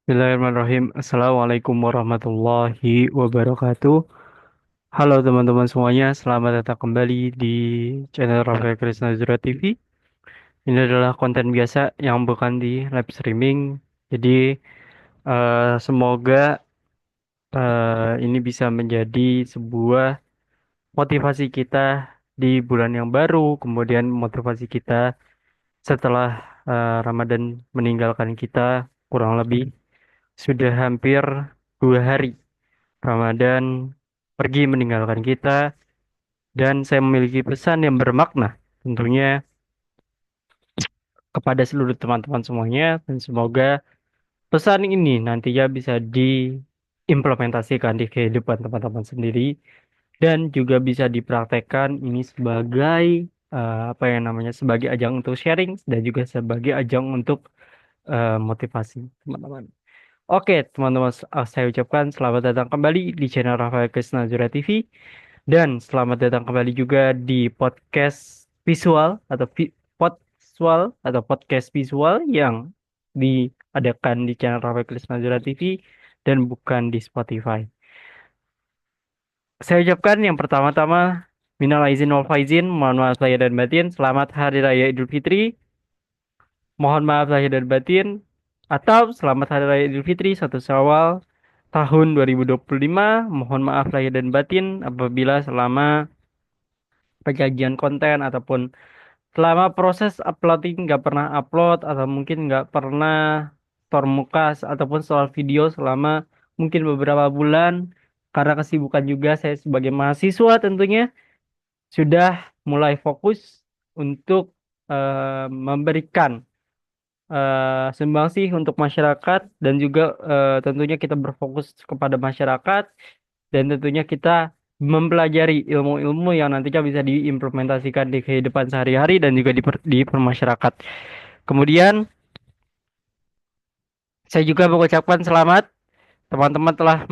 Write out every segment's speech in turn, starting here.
Bismillahirrahmanirrahim. Assalamualaikum warahmatullahi wabarakatuh. Halo teman-teman semuanya, selamat datang kembali di channel Rafael Krisna Zura TV. Ini adalah konten biasa yang bukan di live streaming. Jadi semoga ini bisa menjadi sebuah motivasi kita di bulan yang baru, kemudian motivasi kita setelah Ramadan meninggalkan kita kurang lebih sudah hampir 2 hari. Ramadan pergi meninggalkan kita dan saya memiliki pesan yang bermakna tentunya kepada seluruh teman-teman semuanya dan semoga pesan ini nantinya bisa diimplementasikan di kehidupan teman-teman sendiri dan juga bisa dipraktekkan ini sebagai apa yang namanya sebagai ajang untuk sharing dan juga sebagai ajang untuk motivasi teman-teman. Oke, teman-teman, saya ucapkan selamat datang kembali di channel Rafael Krisna Zura TV. Dan selamat datang kembali juga di podcast visual atau podswal atau podcast visual yang diadakan di channel Rafael Krisnazura TV dan bukan di Spotify. Saya ucapkan yang pertama-tama minal aizin wal faizin, mohon maaf lahir dan batin. Selamat Hari Raya Idul Fitri. Mohon maaf lahir dan batin atau selamat Hari Raya Idul Fitri 1 Syawal tahun 2025. Mohon maaf lahir dan batin apabila selama penyajian konten ataupun selama proses uploading nggak pernah upload atau mungkin nggak pernah store muka ataupun store video selama mungkin beberapa bulan karena kesibukan juga saya sebagai mahasiswa tentunya sudah mulai fokus untuk memberikan sumbangsih untuk masyarakat dan juga tentunya kita berfokus kepada masyarakat dan tentunya kita mempelajari ilmu-ilmu yang nantinya bisa diimplementasikan di kehidupan sehari-hari dan juga di permasyarakat. Kemudian saya juga mengucapkan selamat teman-teman telah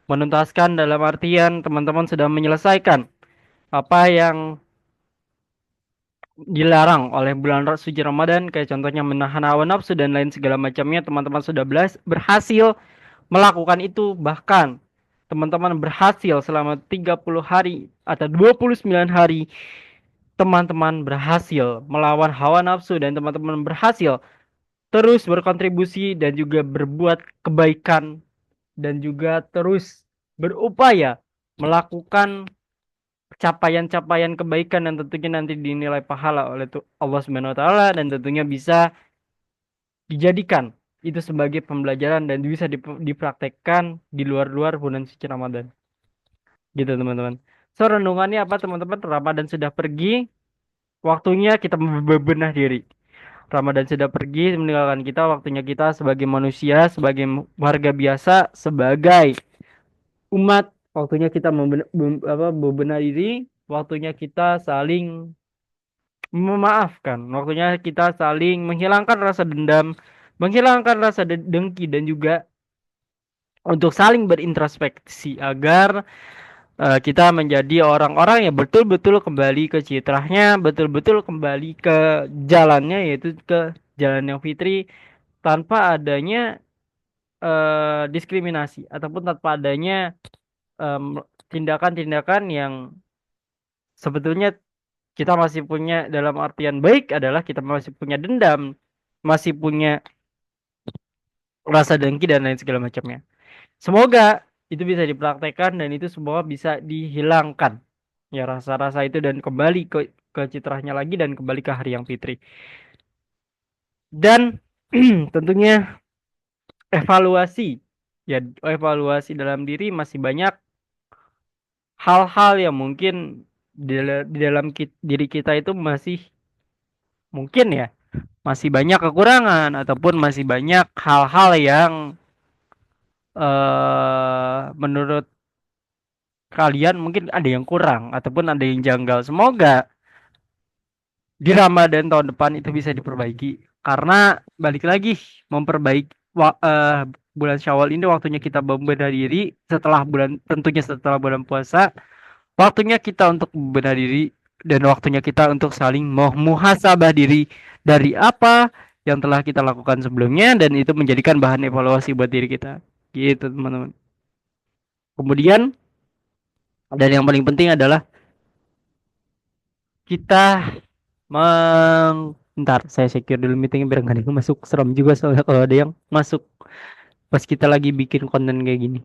menuntaskan dalam artian teman-teman sudah menyelesaikan apa yang dilarang oleh bulan suci Ramadan kayak contohnya menahan hawa nafsu dan lain segala macamnya teman-teman sudah berhasil melakukan itu bahkan teman-teman berhasil selama 30 hari atau 29 hari teman-teman berhasil melawan hawa nafsu dan teman-teman berhasil terus berkontribusi dan juga berbuat kebaikan dan juga terus berupaya melakukan capaian-capaian kebaikan dan tentunya nanti dinilai pahala oleh Allah Subhanahu wa taala dan tentunya bisa dijadikan itu sebagai pembelajaran dan bisa dipraktekkan di luar-luar bulan suci Ramadan. Gitu teman-teman. So renungannya apa teman-teman? Ramadan sudah pergi, waktunya kita bebenah diri. Ramadan sudah pergi meninggalkan kita, waktunya kita sebagai manusia, sebagai warga biasa, sebagai umat, waktunya kita bebenah diri, waktunya kita saling memaafkan, waktunya kita saling menghilangkan rasa dendam, menghilangkan rasa dengki dan juga untuk saling berintrospeksi agar kita menjadi orang-orang yang betul-betul kembali ke citranya, betul-betul kembali ke jalannya, yaitu ke jalan yang fitri, tanpa adanya diskriminasi ataupun tanpa adanya em, tindakan-tindakan yang sebetulnya kita masih punya dalam artian baik adalah kita masih punya dendam, masih punya rasa dengki dan lain segala macamnya. Semoga itu bisa dipraktekkan dan itu semua bisa dihilangkan ya rasa-rasa itu dan kembali ke citranya lagi dan kembali ke hari yang fitri. Dan tentunya evaluasi ya evaluasi dalam diri masih banyak hal-hal yang mungkin di dalam diri kita itu masih mungkin ya masih banyak kekurangan ataupun masih banyak hal-hal yang menurut kalian mungkin ada yang kurang ataupun ada yang janggal. Semoga di Ramadan tahun depan itu bisa diperbaiki karena balik lagi memperbaiki bulan Syawal ini waktunya kita membenahi diri setelah tentunya setelah bulan puasa waktunya kita untuk membenahi diri dan waktunya kita untuk saling muhasabah diri dari apa yang telah kita lakukan sebelumnya dan itu menjadikan bahan evaluasi buat diri kita. Gitu, teman-teman. Kemudian dan yang paling penting adalah kita ntar saya secure dulu meetingnya biar nggak ada yang masuk, serem juga soalnya kalau ada yang masuk pas kita lagi bikin konten kayak gini.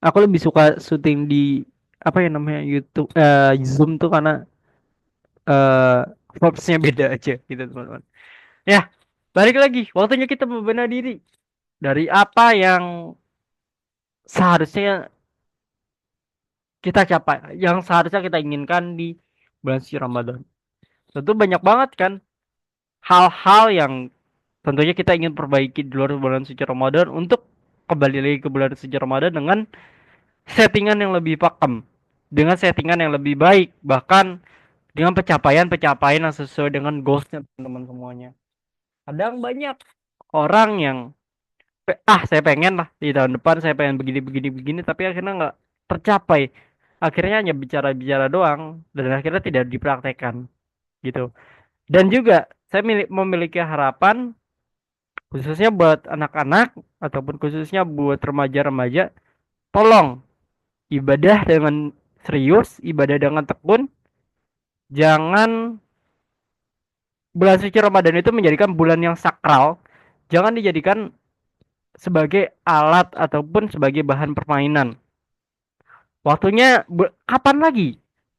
Aku lebih suka syuting di apa ya namanya YouTube, Zoom tuh karena eh vibes-nya beda aja gitu, teman-teman. Ya, balik lagi waktunya kita membenahi diri dari apa yang seharusnya kita capai, yang seharusnya kita inginkan di bulan suci Ramadan. Tentu banyak banget kan hal-hal yang tentunya kita ingin perbaiki di luar bulan suci Ramadan untuk kembali lagi ke bulan suci Ramadan dengan settingan yang lebih pakem, dengan settingan yang lebih baik, bahkan dengan pencapaian-pencapaian yang sesuai dengan goalsnya teman-teman semuanya. Kadang banyak orang yang saya pengen lah di tahun depan saya pengen begini begini begini tapi akhirnya nggak tercapai. Akhirnya hanya bicara-bicara doang dan akhirnya tidak dipraktekkan gitu. Dan juga saya memiliki harapan khususnya buat anak-anak ataupun khususnya buat remaja-remaja, tolong ibadah dengan serius, ibadah dengan tekun, jangan bulan suci Ramadan itu menjadikan bulan yang sakral, jangan dijadikan sebagai alat ataupun sebagai bahan permainan. Waktunya kapan lagi?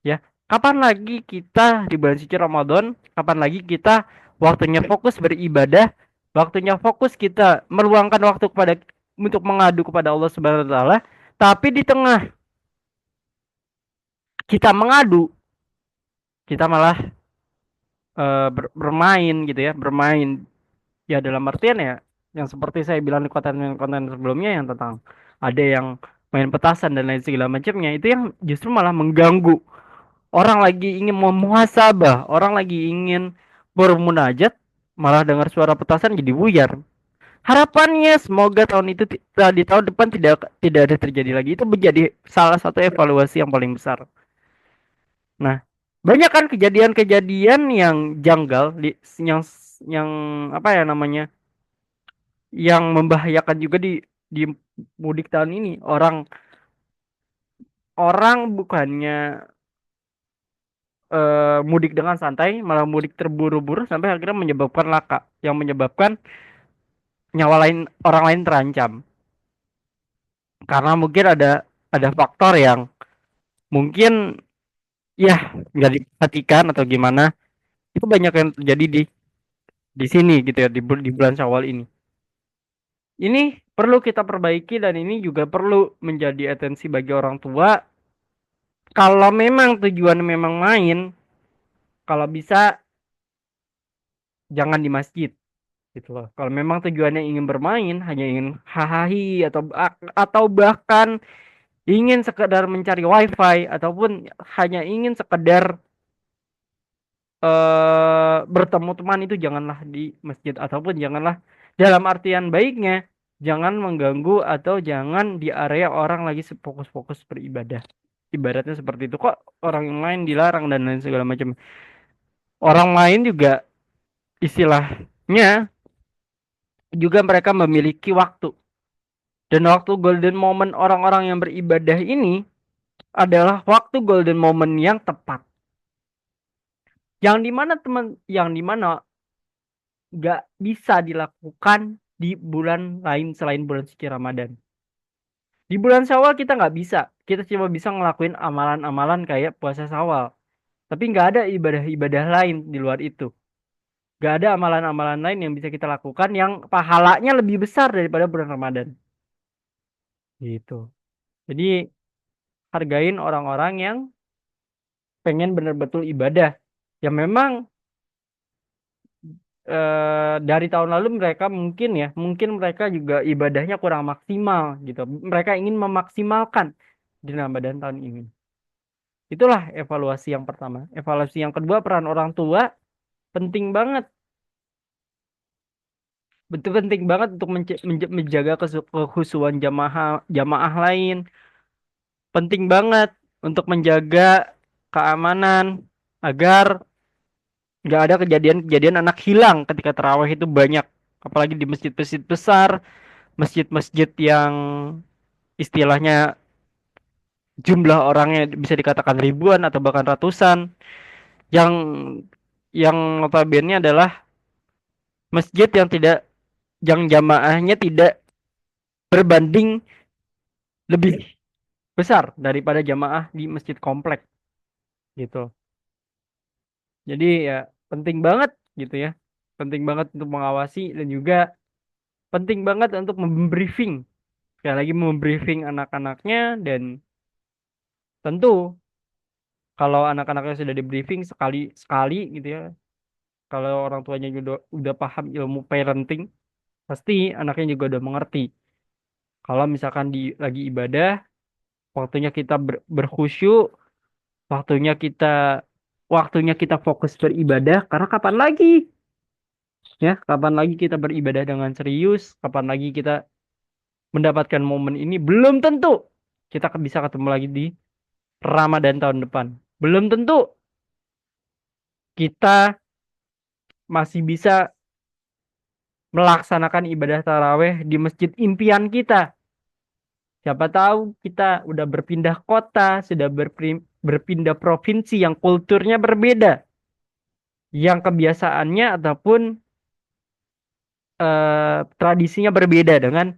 Ya, kapan lagi kita di bulan suci Ramadan? Kapan lagi kita waktunya fokus beribadah, waktunya fokus kita meluangkan waktu kepada untuk mengadu kepada Allah Subhanahu wa taala, tapi di tengah kita mengadu, kita malah bermain gitu ya, bermain ya dalam artian ya yang seperti saya bilang di konten-konten sebelumnya yang tentang ada yang main petasan dan lain segala macamnya, itu yang justru malah mengganggu. Orang lagi ingin memuhasabah, orang lagi ingin bermunajat, malah dengar suara petasan jadi buyar. Harapannya semoga tahun itu di tahun depan tidak tidak ada terjadi lagi. Itu menjadi salah satu evaluasi yang paling besar. Nah, banyak kan kejadian-kejadian yang janggal yang yang apa ya namanya? Yang membahayakan juga di mudik tahun ini. Orang orang bukannya mudik dengan santai, malah mudik terburu-buru sampai akhirnya menyebabkan laka, yang menyebabkan nyawa lain orang lain terancam. Karena mungkin ada faktor yang mungkin ya nggak diperhatikan atau gimana. Itu banyak yang terjadi di sini gitu ya di bulan Syawal ini. Ini perlu kita perbaiki dan ini juga perlu menjadi atensi bagi orang tua. Kalau memang tujuan memang main, kalau bisa jangan di masjid gitu loh. Kalau memang tujuannya ingin bermain, hanya ingin hahaha atau bahkan ingin sekedar mencari wifi ataupun hanya ingin sekedar bertemu teman, itu janganlah di masjid ataupun janganlah dalam artian baiknya jangan mengganggu atau jangan di area orang lagi fokus-fokus beribadah. Ibaratnya seperti itu, kok orang yang lain dilarang dan lain segala macam. Orang lain juga istilahnya juga mereka memiliki waktu. Dan waktu golden moment orang-orang yang beribadah ini adalah waktu golden moment yang tepat. Yang dimana teman, yang dimana nggak bisa dilakukan di bulan lain selain bulan suci Ramadan. Di bulan Syawal kita nggak bisa. Kita cuma bisa ngelakuin amalan-amalan kayak puasa Syawal. Tapi nggak ada ibadah-ibadah lain di luar itu. Nggak ada amalan-amalan lain yang bisa kita lakukan yang pahalanya lebih besar daripada bulan Ramadan. Gitu. Jadi hargain orang-orang yang pengen bener-betul ibadah. Ya memang dari tahun lalu mereka mungkin ya, mungkin mereka juga ibadahnya kurang maksimal gitu. Mereka ingin memaksimalkan di Ramadan tahun ini. Itulah evaluasi yang pertama. Evaluasi yang kedua, peran orang tua penting banget. Betul penting banget untuk menjaga kekhusyuan jamaah jamaah lain. Penting banget untuk menjaga keamanan agar Nggak ada kejadian-kejadian anak hilang ketika tarawih itu banyak. Apalagi di masjid-masjid besar, masjid-masjid yang istilahnya jumlah orangnya bisa dikatakan ribuan atau bahkan ratusan. Yang notabene adalah masjid yang jamaahnya tidak berbanding lebih besar daripada jamaah di masjid komplek gitu. Jadi ya penting banget gitu ya. Penting banget untuk mengawasi dan juga penting banget untuk membriefing. Sekali lagi membriefing anak-anaknya dan tentu kalau anak-anaknya sudah di briefing sekali sekali gitu ya. Kalau orang tuanya juga udah paham ilmu parenting, pasti anaknya juga udah mengerti. Kalau misalkan lagi ibadah, waktunya kita berkhusyuk, waktunya kita waktunya kita fokus beribadah karena kapan lagi ya, kapan lagi kita beribadah dengan serius, kapan lagi kita mendapatkan momen ini belum tentu kita bisa ketemu lagi di Ramadan tahun depan. Belum tentu kita masih bisa melaksanakan ibadah taraweh di masjid impian kita. Siapa tahu kita udah berpindah kota, sudah berpindah provinsi yang kulturnya berbeda, yang kebiasaannya ataupun tradisinya berbeda dengan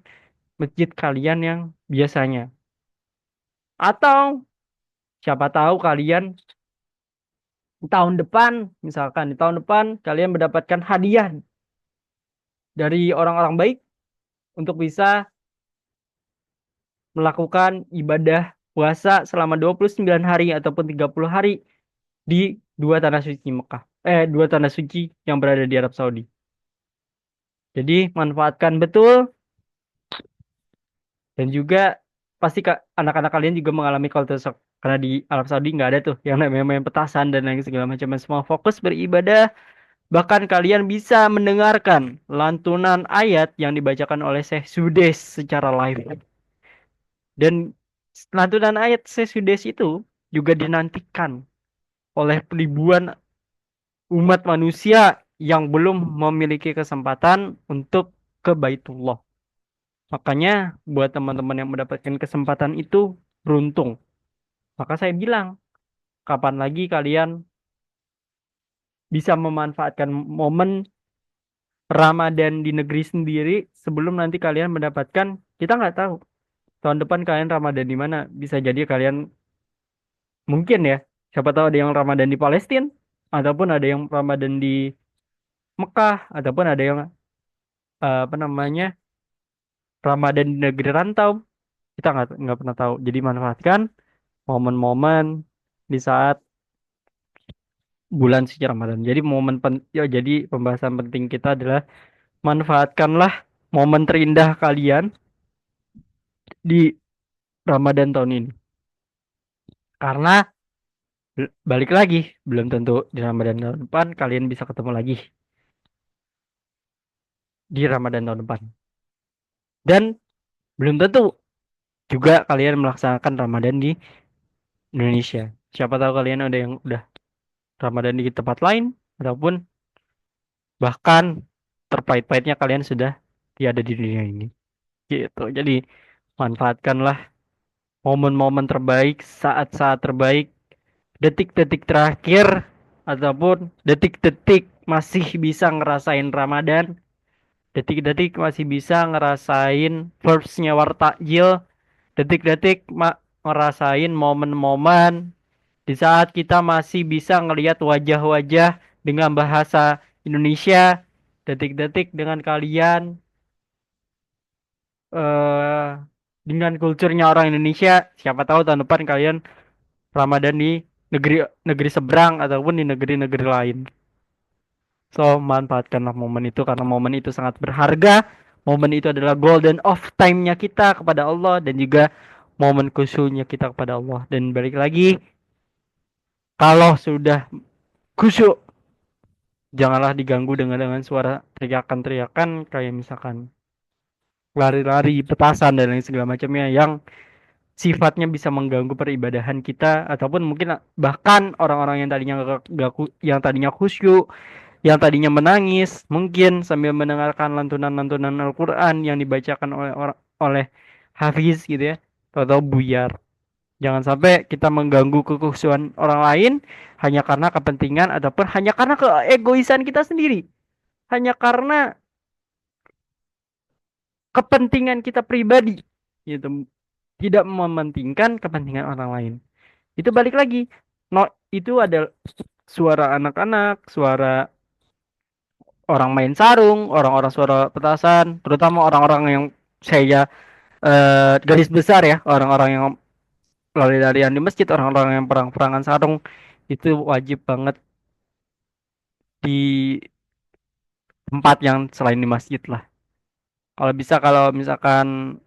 masjid kalian yang biasanya. Atau siapa tahu kalian tahun depan, misalkan di tahun depan kalian mendapatkan hadiah dari orang-orang baik untuk bisa melakukan ibadah puasa selama 29 hari ataupun 30 hari di dua tanah suci Mekah. Dua tanah suci yang berada di Arab Saudi. Jadi manfaatkan betul dan juga pasti anak-anak kalian juga mengalami culture shock karena di Arab Saudi nggak ada tuh yang namanya main petasan dan lain segala macam. Semua fokus beribadah. Bahkan kalian bisa mendengarkan lantunan ayat yang dibacakan oleh Syekh Sudes secara live. Dan lantunan ayat Syekh Sudes itu juga dinantikan oleh ribuan umat manusia yang belum memiliki kesempatan untuk ke Baitullah. Makanya buat teman-teman yang mendapatkan kesempatan itu beruntung. Maka saya bilang, kapan lagi kalian bisa memanfaatkan momen Ramadan di negeri sendiri sebelum nanti kalian mendapatkan, kita nggak tahu. Tahun depan kalian Ramadan di mana? Bisa jadi kalian mungkin ya, siapa tahu ada yang Ramadan di Palestina, ataupun ada yang Ramadan di Mekah, ataupun ada yang apa namanya Ramadan di negeri rantau. Kita nggak pernah tahu. Jadi manfaatkan momen-momen di saat bulan suci Ramadan. Jadi jadi pembahasan penting kita adalah manfaatkanlah momen terindah kalian di Ramadan tahun ini. Karena balik lagi, belum tentu di Ramadan tahun depan kalian bisa ketemu lagi di Ramadan tahun depan. Dan belum tentu juga kalian melaksanakan Ramadan di Indonesia. Siapa tahu kalian ada yang udah Ramadan di tempat lain ataupun bahkan terpahit-pahitnya kalian sudah tiada di dunia ini. Gitu. Jadi manfaatkanlah momen-momen terbaik, saat-saat terbaik, detik-detik terakhir ataupun detik-detik masih bisa ngerasain Ramadan, detik-detik masih bisa ngerasain verbsnya wartakjil, detik-detik ngerasain momen-momen di saat kita masih bisa ngelihat wajah-wajah dengan bahasa Indonesia, detik-detik dengan kalian eh dengan kulturnya orang Indonesia, siapa tahu tahun depan kalian Ramadan di negeri negeri seberang ataupun di negeri-negeri lain. So, manfaatkanlah momen itu karena momen itu sangat berharga. Momen itu adalah golden of time-nya kita kepada Allah dan juga momen khusyuknya kita kepada Allah. Dan balik lagi, kalau sudah khusyuk, janganlah diganggu dengan suara teriakan-teriakan kayak misalkan lari-lari, petasan dan lain segala macamnya yang sifatnya bisa mengganggu peribadahan kita ataupun mungkin bahkan orang-orang yang tadinya yang tadinya khusyuk, yang tadinya menangis, mungkin sambil mendengarkan lantunan-lantunan Al-Qur'an yang dibacakan oleh Hafiz gitu ya, atau buyar. Jangan sampai kita mengganggu kekhusyuan orang lain hanya karena kepentingan ataupun hanya karena keegoisan kita sendiri. Hanya karena kepentingan kita pribadi gitu. Tidak mementingkan kepentingan orang lain. Itu balik lagi. No, itu ada suara anak-anak, suara orang main sarung, orang-orang suara petasan, terutama orang-orang yang saya garis besar ya, orang-orang yang lari-larian di masjid, orang-orang yang perang-perangan sarung itu wajib banget di tempat yang selain di masjid lah. Kalau bisa kalau misalkan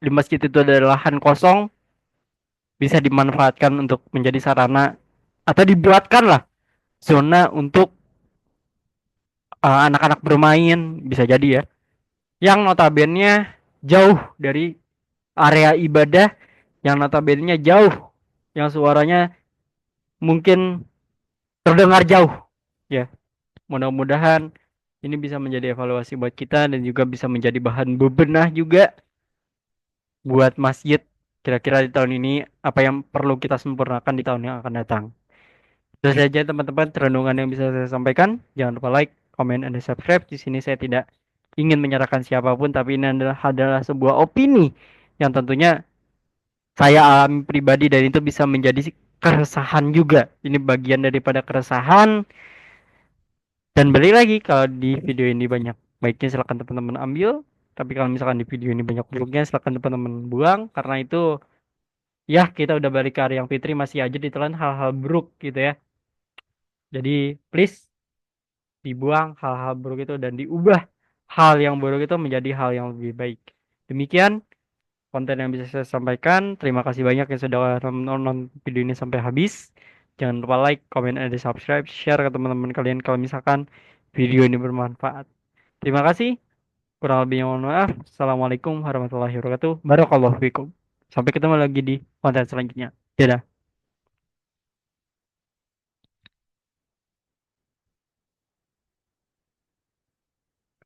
di masjid itu ada lahan kosong, bisa dimanfaatkan untuk menjadi sarana atau dibuatkan lah zona untuk anak-anak bermain bisa jadi ya. Yang notabene jauh dari area ibadah, yang notabene jauh, yang suaranya mungkin terdengar jauh. Ya, mudah-mudahan ini bisa menjadi evaluasi buat kita dan juga bisa menjadi bahan bebenah juga buat masjid. Kira-kira di tahun ini apa yang perlu kita sempurnakan di tahun yang akan datang. Itu saja teman-teman renungan yang bisa saya sampaikan. Jangan lupa like, comment, dan subscribe. Di sini saya tidak ingin menyerahkan siapapun, tapi ini adalah sebuah opini yang tentunya saya alami pribadi dan itu bisa menjadi keresahan juga. Ini bagian daripada keresahan. Dan balik lagi kalau di video ini banyak baiknya silahkan teman-teman ambil. Tapi kalau misalkan di video ini banyak buruknya silahkan teman-teman buang. Karena itu ya kita udah balik ke hari yang fitri masih aja ditelan hal-hal buruk gitu ya. Jadi please dibuang hal-hal buruk itu dan diubah hal yang buruk itu menjadi hal yang lebih baik. Demikian konten yang bisa saya sampaikan. Terima kasih banyak yang sudah nonton video ini sampai habis. Jangan lupa like, comment, dan subscribe, share ke teman-teman kalian kalau misalkan video ini bermanfaat. Terima kasih. Kurang lebihnya mohon maaf. Assalamualaikum warahmatullahi wabarakatuh. Barakallahu fikum. Sampai ketemu lagi di konten selanjutnya. Dadah.